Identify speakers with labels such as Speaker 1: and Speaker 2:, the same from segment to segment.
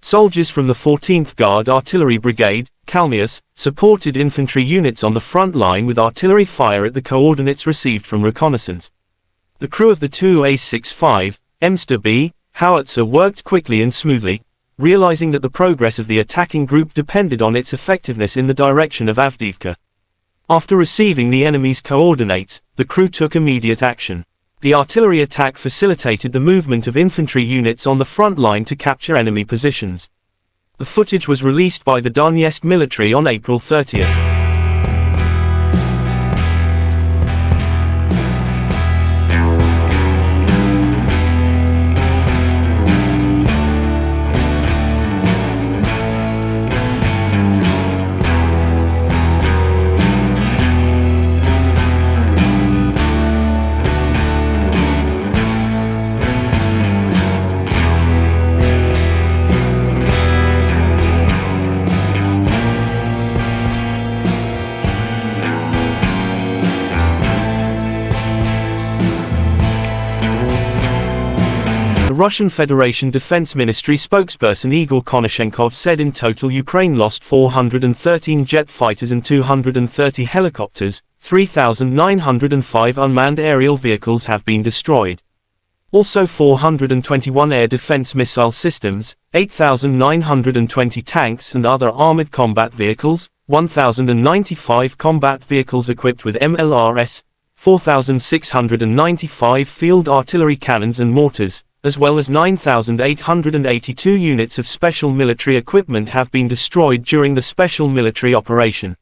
Speaker 1: Soldiers from the 14th Guard Artillery Brigade, Kalmius, supported infantry units on the front line with artillery fire at the coordinates received from reconnaissance. The crew of the Tu-A65, Msta-B, howitzer worked quickly and smoothly, realizing that the progress of the attacking group depended on its effectiveness in the direction of Avdeevka. After receiving the enemy's coordinates, the crew took immediate action. The artillery attack facilitated the movement of infantry units on the front line to capture enemy positions. The footage was released by the Donetsk military on April 30th. The Russian Federation Defense Ministry spokesperson Igor Konashenkov said in total Ukraine lost 413 jet fighters and 230 helicopters, 3,905 unmanned aerial vehicles have been destroyed. Also 421 air defense missile systems, 8,920 tanks and other armored combat vehicles, 1,095 combat vehicles equipped with MLRS, 4,695 field artillery cannons and mortars, as well as 9,882 units of special military equipment have been destroyed during the special military operation.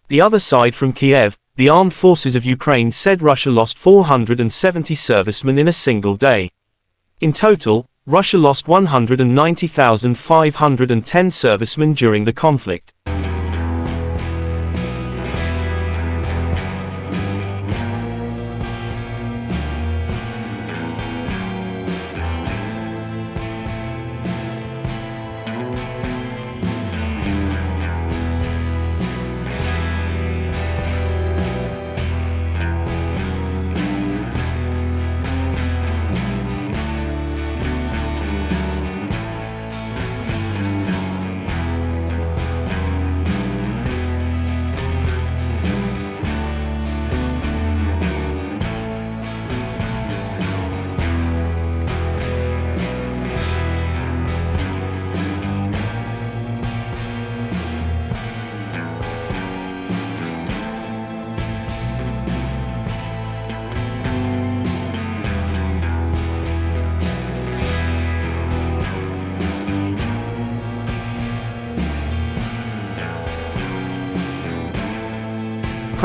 Speaker 1: The other side from Kiev, the armed forces of Ukraine said Russia lost 470 servicemen in a single day. In total, Russia lost 190,510 servicemen during the conflict.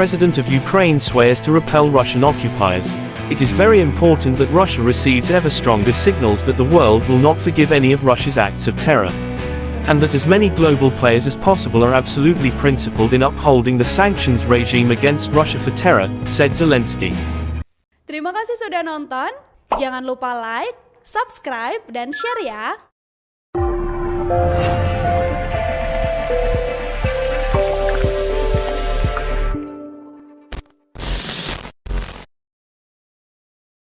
Speaker 1: President of Ukraine swears to repel Russian occupiers. It is very important that Russia receives ever stronger signals that the world will not forgive any of Russia's acts of terror, and that as many global players as possible are absolutely principled in upholding the sanctions regime against Russia for terror, said Zelensky.
Speaker 2: Terima kasih sudah nonton, jangan lupa like, subscribe, dan share ya!